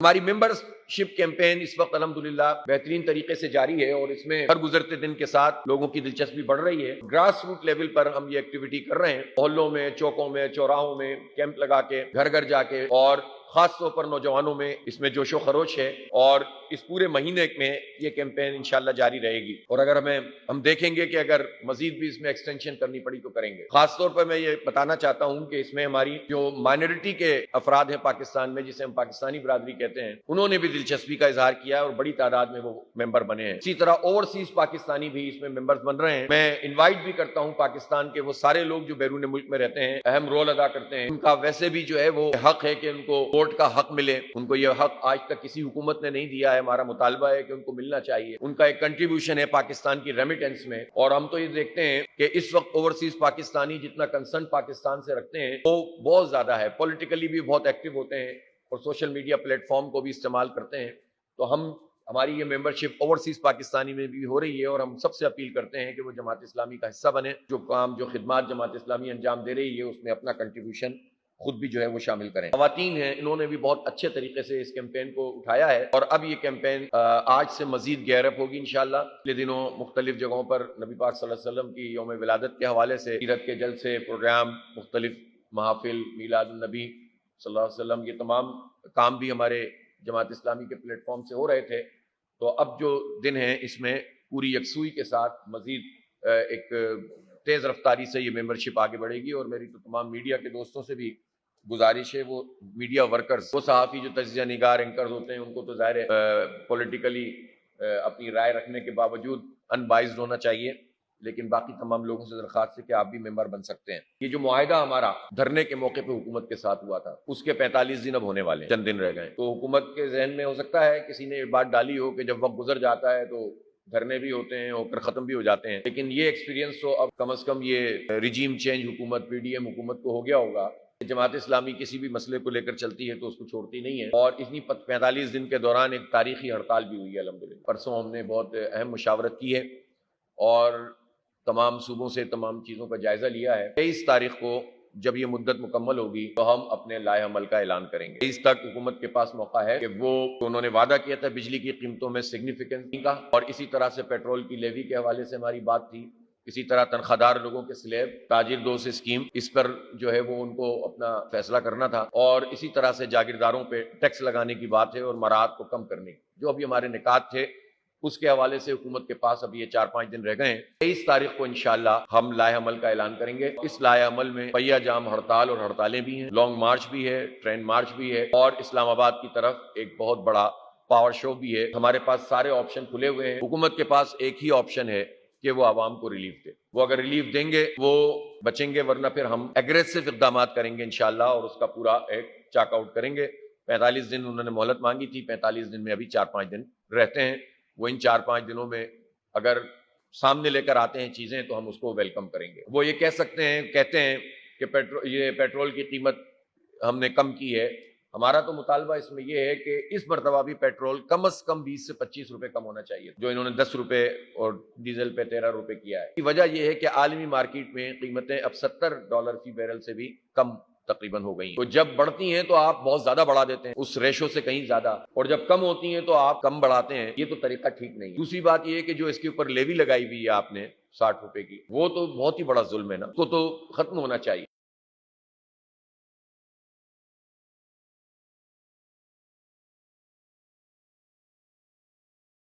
ہماری membership campaign اس وقت الحمدللہ بہترین طریقے سے جاری ہے، اور اس میں ہر گزرتے دن کے ساتھ لوگوں کی دلچسپی بڑھ رہی ہے۔ گراس روٹ لیول پر ہم یہ ایکٹیویٹی کر رہے ہیں، محلوں میں، چوکوں میں، چوراہوں میں کیمپ لگا کے، گھر گھر جا کے، اور خاص طور پر نوجوانوں میں اس میں جوش و خروش ہے، اور اس پورے مہینے میں یہ کیمپین انشاءاللہ جاری رہے گی۔ اور اگر ہم دیکھیں گے کہ اگر مزید بھی اس میں ایکسٹینشن کرنی پڑی تو کریں گے۔ خاص طور پر میں یہ بتانا چاہتا ہوں کہ اس میں ہماری جو مائنورٹی کے افراد ہیں پاکستان میں، جسے ہم پاکستانی برادری کہتے ہیں، انہوں نے بھی دلچسپی کا اظہار کیا ہے اور بڑی تعداد میں وہ ممبر بنے ہیں۔ اسی طرح اوورسیز پاکستانی بھی اس میں ممبرز بن رہے ہیں۔ میں انوائٹ بھی کرتا ہوں پاکستان کے وہ سارے لوگ جو بیرون ملک میں رہتے ہیں، اہم رول ادا کرتے ہیں، ان کا ویسے بھی جو ہے وہ حق ہے کہ ان کو ووٹ کا حق ملے۔ ان کو یہ حق آج تک کسی حکومت نے نہیں دیا ہے، ہمارا مطالبہ ہے کہ ان کو ملنا چاہیے۔ ان کا ایک کنٹریبیوشن ہے پاکستان کی ریمیٹنس میں، اور ہم تو یہ دیکھتے ہیں کہ اس وقت اوورسیز پاکستانی جتنا کنسرن پاکستان سے رکھتے ہیں وہ بہت زیادہ ہے، پولیٹیکلی بھی بہت ایکٹیو ہوتے ہیں اور سوشل میڈیا پلیٹ فارم کو بھی استعمال کرتے ہیں۔ تو ہماری یہ ممبرشپ اوورسیز پاکستانی میں بھی ہو رہی ہے، اور ہم سب سے اپیل کرتے ہیں کہ وہ جماعت اسلامی کا حصہ بنے، جو خدمات جماعت اسلامی انجام دے رہی ہے اس میں اپنا کنٹریبیوشن خود بھی جو ہے وہ شامل کریں۔ خواتین ہیں، انہوں نے بھی بہت اچھے طریقے سے اس کیمپین کو اٹھایا ہے، اور اب یہ کیمپین آج سے مزید گیئر اپ ہوگی انشاءاللہ۔ پچھلے دنوں مختلف جگہوں پر نبی پاک صلی اللہ علیہ وسلم کی یوم ولادت کے حوالے سے سیرت کے جلسے، پروگرام، مختلف محافل، میلاد النبی صلی اللہ علیہ وسلم، یہ تمام کام بھی ہمارے جماعت اسلامی کے پلیٹ فارم سے ہو رہے تھے۔ تو اب جو دن ہیں اس میں پوری یکسوئی کے ساتھ مزید ایک تیز رفتاری سے یہ ممبرشپ آگے بڑھے گی، اور میری تو تمام میڈیا کے دوستوں سے بھی گزارش ہے، وہ میڈیا ورکرز، وہ صحافی جو تجزیہ نگار اینکرز ہوتے ہیں، ان کو تو ظاہر ہے پولیٹیکلی اپنی رائے رکھنے کے باوجود ان بائزڈ ہونا چاہیے، لیکن باقی تمام لوگوں سے درخواست ہے کہ آپ بھی ممبر بن سکتے ہیں۔ یہ جو معاہدہ ہمارا دھرنے کے موقع پہ حکومت کے ساتھ ہوا تھا، اس کے 45 دن اب ہونے والے ہیں، چند دن رہ گئے، تو حکومت کے ذہن میں ہو سکتا ہے کسی نے یہ بات ڈالی ہو کہ جب وقت گزر جاتا ہے تو دھرنے بھی ہوتے ہیں اور پھر ختم بھی ہو جاتے ہیں، لیکن یہ ایکسپیرینس تو اب کم از کم یہ رجیم چینج حکومت، پی ڈی ایم حکومت کو ہو گیا ہوگا۔ جماعت اسلامی کسی بھی مسئلے کو لے کر چلتی ہے تو اس کو چھوڑتی نہیں ہے، اور اتنی 45 دن کے دوران ایک تاریخی ہڑتال بھی ہوئی ہے الحمدللہ۔ پرسوں ہم نے بہت اہم مشاورت کی ہے اور تمام صوبوں سے تمام چیزوں کا جائزہ لیا ہے۔ 23 تاریخ کو جب یہ مدت مکمل ہوگی تو ہم اپنے لائحہ عمل کا اعلان کریں گے۔ 23 تک حکومت کے پاس موقع ہے کہ وہ انہوں نے وعدہ کیا تھا بجلی کی قیمتوں میں سگنیفیکنس کا، اور اسی طرح سے پیٹرول کی لیوی کے حوالے سے ہماری بات تھی، اسی طرح تنخواہ دار لوگوں کے سلیب، تاجر دوست اسکیم، اس پر جو ہے وہ ان کو اپنا فیصلہ کرنا تھا، اور اسی طرح سے جاگیرداروں پہ ٹیکس لگانے کی بات ہے اور مراعات کو کم کرنے کی، جو ابھی ہمارے نکات تھے اس کے حوالے سے حکومت کے پاس اب یہ 4-5 دن رہ گئے ہیں۔ 23 تاریخ کو انشاءاللہ ہم لائحہ عمل کا اعلان کریں گے۔ اس لائحہ عمل میں پہیہ جام ہڑتال اور ہڑتالیں بھی ہیں، لانگ مارچ بھی ہے، ٹرین مارچ بھی ہے، اور اسلام آباد کی طرف ایک بہت بڑا پاور شو بھی ہے۔ ہمارے پاس سارے آپشن کھلے ہوئے ہیں۔ حکومت کے پاس ایک ہی آپشن ہے کہ وہ عوام کو ریلیف دے، وہ اگر ریلیف دیں گے وہ بچیں گے، ورنہ پھر ہم ایگریسو اقدامات کریں گے انشاءاللہ، اور اس کا پورا ایک چاک آؤٹ کریں گے۔ 45 دن انہوں نے مہلت مانگی تھی، 45 دن میں ابھی 4-5 دن رہتے ہیں، وہ ان 4-5 دنوں میں اگر سامنے لے کر آتے ہیں چیزیں تو ہم اس کو ویلکم کریں گے۔ وہ یہ کہتے ہیں کہ پیٹرول کی قیمت ہم نے کم کی ہے۔ ہمارا تو مطالبہ اس میں یہ ہے کہ اس مرتبہ بھی پیٹرول کم از کم 20 سے 25 روپے کم ہونا چاہیے، جو انہوں نے 10 روپے اور ڈیزل پہ 13 روپے کیا ہے۔ کی وجہ یہ ہے کہ عالمی مارکیٹ میں قیمتیں اب $70 فی بیرل سے بھی کم تقریباً ہو گئی ہیں۔ تو جب بڑھتی ہیں تو آپ بہت زیادہ بڑھا دیتے ہیں، اس ریشو سے کہیں زیادہ، اور جب کم ہوتی ہیں تو آپ کم بڑھاتے ہیں، یہ تو طریقہ ٹھیک نہیں ہے۔ دوسری بات یہ ہے کہ جو اس کے اوپر لیوی لگائی ہوئی ہے آپ نے 60 روپے کی، وہ تو بہت ہی بڑا ظلم ہے نا، اس کو تو ختم ہونا چاہیے۔